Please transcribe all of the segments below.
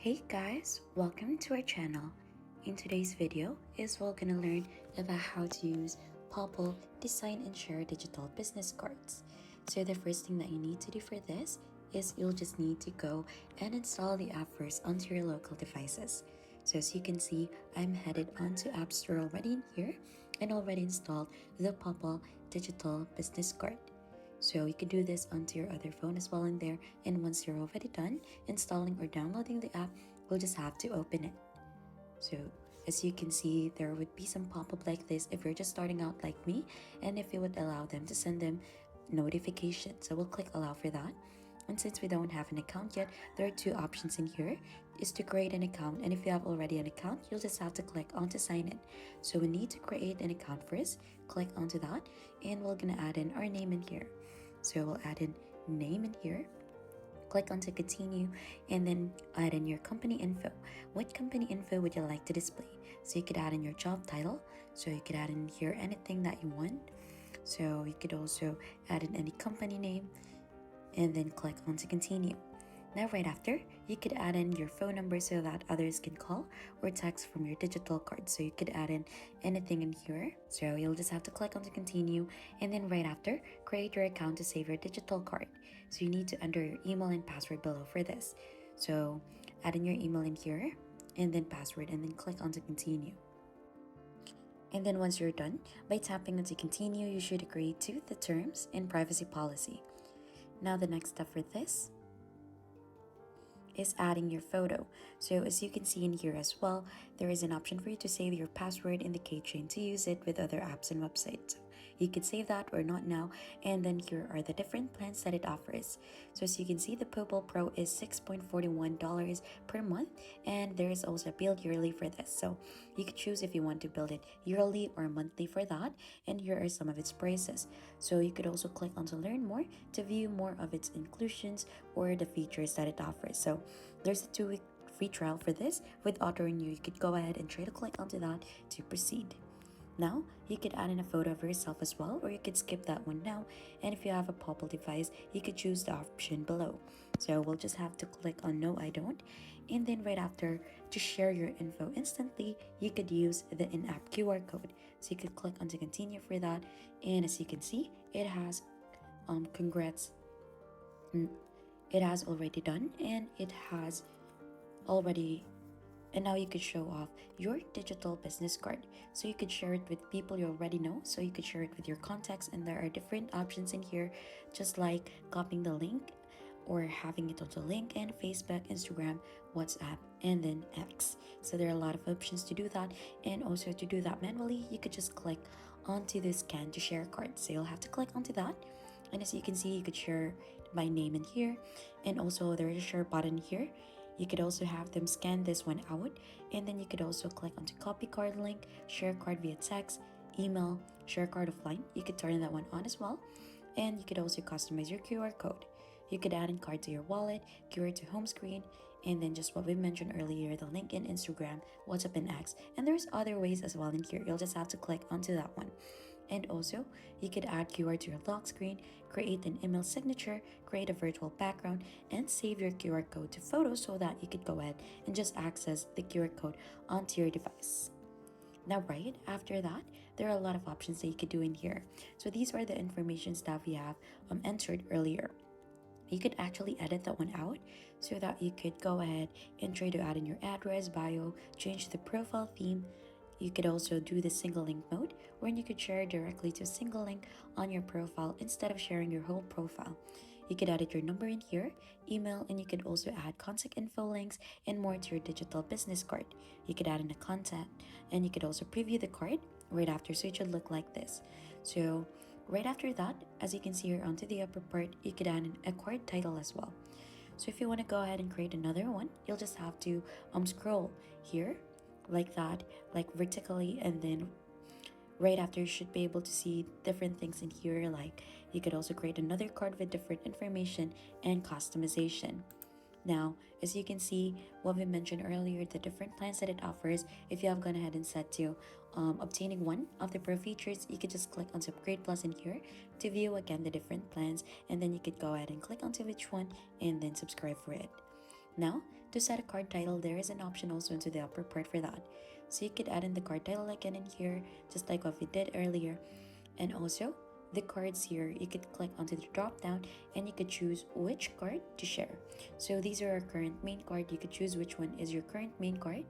Hey guys, welcome to our channel. In today's video we're gonna learn about how to use Popl design and share digital business cards. So the first thing that you need to do for this is you'll just need to go and install the app first onto your local devices. So as you can see, I'm headed onto App Store already in here and already installed the Popl digital business card. So you can do this onto your other phone as well in there, and once you're already done installing or downloading the app, we'll just have to open it. So as you can see, there would be some pop-up like this if you're just starting out like me, and if you would allow them to send them notifications. So we'll click allow for that. And since we don't have an account yet, there are two options in here is to create an account, and if you have already an account, you'll just have to click on to sign in. So we need to create an account first. Click onto that, and we're gonna add in our name in here. So we'll add in name in here, click on to continue, and then add in your company info. What company info would you like to display? So you could add in your job title, so you could add in here anything that you want. So you could also add in any company name, and then click on to continue. Now right after, you could add in your phone number so that others can call or text from your digital card. So you could add in anything in here. So you'll just have to click on to continue, and then right after, create your account to save your digital card. So you need to enter your email and password below for this. So add in your email in here and then password, and then click on to continue. And then once you're done, by tapping on to continue, you should agree to the terms and privacy policy. Now the next step for this is adding your photo. So as you can see in here as well, there is an option for you to save your password in the keychain to use it with other apps and websites. You could save that or not now, and then here are the different plans that it offers. So as you can see, the Popl Pro is $6.41 per month, and there is also a build yearly for this. So you could choose if you want to build it yearly or monthly for that, and here are some of its prices. So you could also click on to learn more to view more of its inclusions or the features that it offers. So there's a 2-week free trial for this with auto renew. You could go ahead and try to click onto that to proceed. Now you could add in a photo of yourself as well, or you could skip that one now, and if you have a Popl device, you could choose the option below. So we'll just have to click on no I don't, and then right after, to share your info instantly, you could use the in-app QR code. So you could click on to continue for that, and as you can see, it has congrats, it has already done, and it has already, and now you could show off your digital business card. So you could share it with people you already know, so you could share it with your contacts, and there are different options in here, just like copying the link or having it onto LinkedIn, Facebook, Instagram, WhatsApp, and then X. So there are a lot of options to do that, and also to do that manually, you could just click onto the scan to share card. So you'll have to click onto that, and as you can see, you could share my name in here, and also there is a share button here. You could also have them scan this one out, and then you could also click onto copy card link, share card via text, email, share card offline. You could turn that one on as well, and you could also customize your QR code. You could add in card to your wallet, QR to home screen, and then just what we mentioned earlier, the link in Instagram, WhatsApp, and X. And there's other ways as well in here. You'll just have to click onto that one. And also, you could add QR to your lock screen, create an email signature, create a virtual background, and save your QR code to photos so that you could go ahead and just access the QR code onto your device. Now, right after that, there are a lot of options that you could do in here. So these are the informations that we have entered earlier. You could actually edit that one out so that you could go ahead and try to add in your address, bio, change the profile theme. You could also do the single link mode, wherein you could share directly to a single link on your profile instead of sharing your whole profile. You could edit your number in here, email, and you could also add contact info links and more to your digital business card. You could add in a contact, and you could also preview the card right after, so it should look like this. So right after that, as you can see here onto the upper part, you could add in a card title as well. So if you want to go ahead and create another one, you'll just have to scroll here like that, like vertically, and then right after, you should be able to see different things in here, like you could also create another card with different information and customization. Now, as you can see, what we mentioned earlier, the different plans that it offers, if you have gone ahead and set to obtaining one of the pro features, you could just click on Upgrade Plus in here to view again the different plans, and then you could go ahead and click onto which one and then subscribe for it. Now, To set a card title, there is an option also into the upper part for that. So you could add in the card title again in here, just like what we did earlier. And also, the cards here, you could click onto the drop down and you could choose which card to share. So these are our current main card. You could choose which one is your current main card.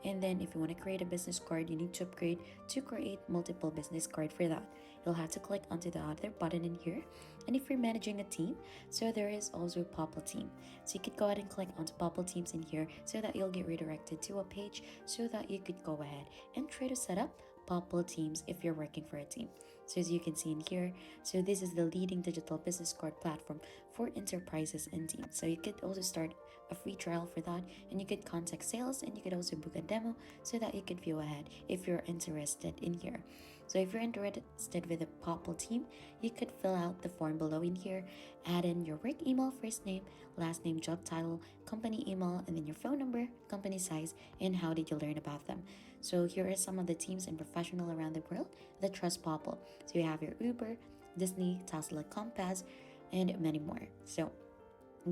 And then if you want to create a business card, you need to upgrade to create multiple business card for that. You'll have to click onto the other button in here. And if you're managing a team, so there is also a Popl team. So you could go ahead and click onto Popl teams in here so that you'll get redirected to a page so that you could go ahead and try to set up Popl teams if you're working for a team. So as you can see in here, so this is the leading digital business card platform for enterprises and teams. So you could also start a free trial for that, and you could contact sales, and you could also book a demo so that you could view ahead if you're interested in here. So if you're interested with the Popl team, you could fill out the form below in here, add in your work email, first name, last name, job title, company email, and then your phone number, company size, and how did you learn about them. So here are some of the teams and professionals around the world that trust Popl. So you have your Uber, Disney, Tesla, Compass, and many more. So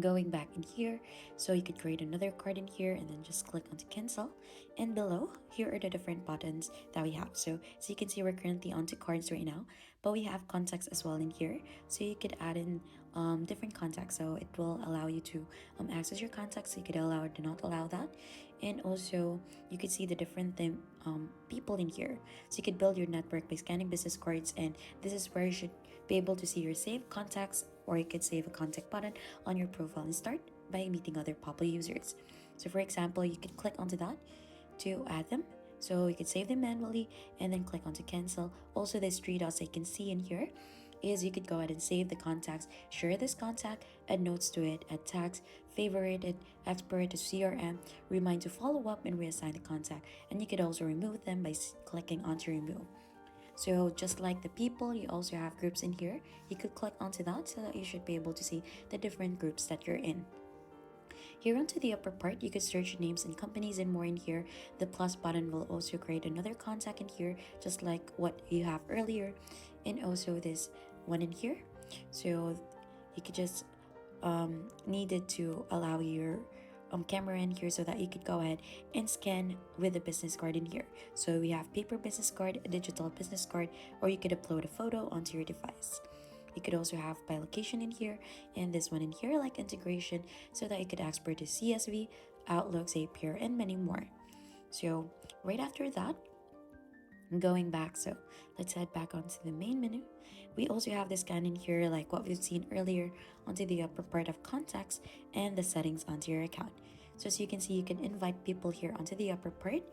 going back in here, so you could create another card in here and then just click onto cancel. And below, here are the different buttons that we have. So you can see we're currently onto cards right now, but we have contacts as well in here. So you could add in different contacts. So it will allow you to access your contacts. So you could allow or do not allow that. And also you could see the different people in here. So you could build your network by scanning business cards, and this is where you should be able to see your saved contacts, or you could save a contact button on your profile and start by meeting other Popl users. So for example, you could click onto that to add them. So you could save them manually and then click onto cancel. Also, there's 3 dots I can see in here is you could go ahead and save the contacts, share this contact, add notes to it, add tags, favorite it, export it to CRM, remind to follow up, and reassign the contact. And you could also remove them by clicking onto remove. So just like the people, you also have groups in here. You could click onto that so that you should be able to see the different groups that you're in. Here onto the upper part, you could search names and companies and more in here. The plus button will also create another contact in here, just like what you have earlier. And also this one in here. So you could just needed to allow your camera in here so that you could go ahead and scan with the business card in here. So we have paper business card, a digital business card, or you could upload a photo onto your device. You could also have by location in here, and this one in here like integration so that you could export to CSV, Outlook, Zapier, and many more. So right after that, going back, so let's head back onto the main menu. We also have the scan in here like what we've seen earlier onto the upper part of contacts and the settings onto your account. So as you can see, you can invite people here onto the upper part,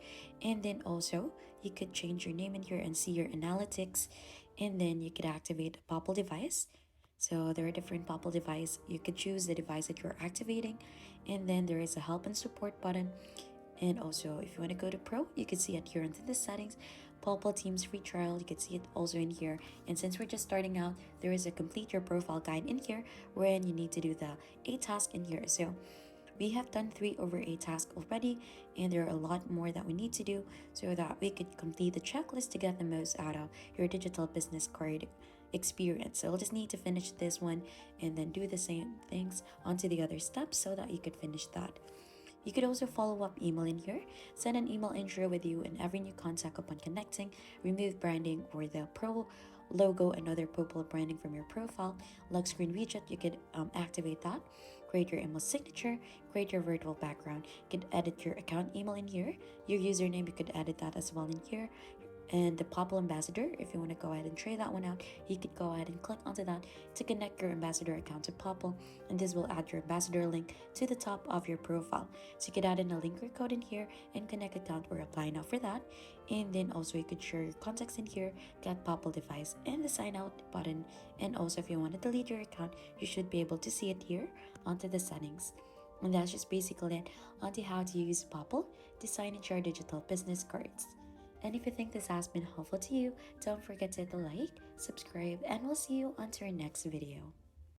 and then also you could change your name in here and see your analytics, and then you could activate a Popl device. So there are different Popl device. You could choose the device that you're activating, and then there is a help and support button. And also if you want to go to pro, you can see it here into the settings. Popl Teams free trial, you can see it also in here. And since we're just starting out, there is a complete your profile guide in here wherein you need to do the 8 tasks in here. So we have done 3 over 8 tasks already, and there are a lot more that we need to do so that we could complete the checklist to get the most out of your digital business card experience. So we'll just need to finish this one and then do the same things onto the other steps so that you could finish that. You could also follow up email in here, send an email intro with you and every new contact upon connecting, remove branding or the pro logo and other Popl branding from your profile, lock screen widget, you could activate that, create your email signature, create your virtual background, you could edit your account email in here, your username, you could edit that as well in here, and the Popl ambassador, if you want to go ahead and try that one out, you could go ahead and click onto that to connect your ambassador account to Popl, and this will add your ambassador link to the top of your profile. So you could add in a link or code in here and connect account or apply now for that. And then also you could share your contacts in here, get Popl device and the sign out button. And also if you want to delete your account, you should be able to see it here onto the settings. And that's just basically it onto how to use Popl to sign and share digital business cards. And if you think this has been helpful to you, don't forget to hit the like, subscribe, and we'll see you on to our next video.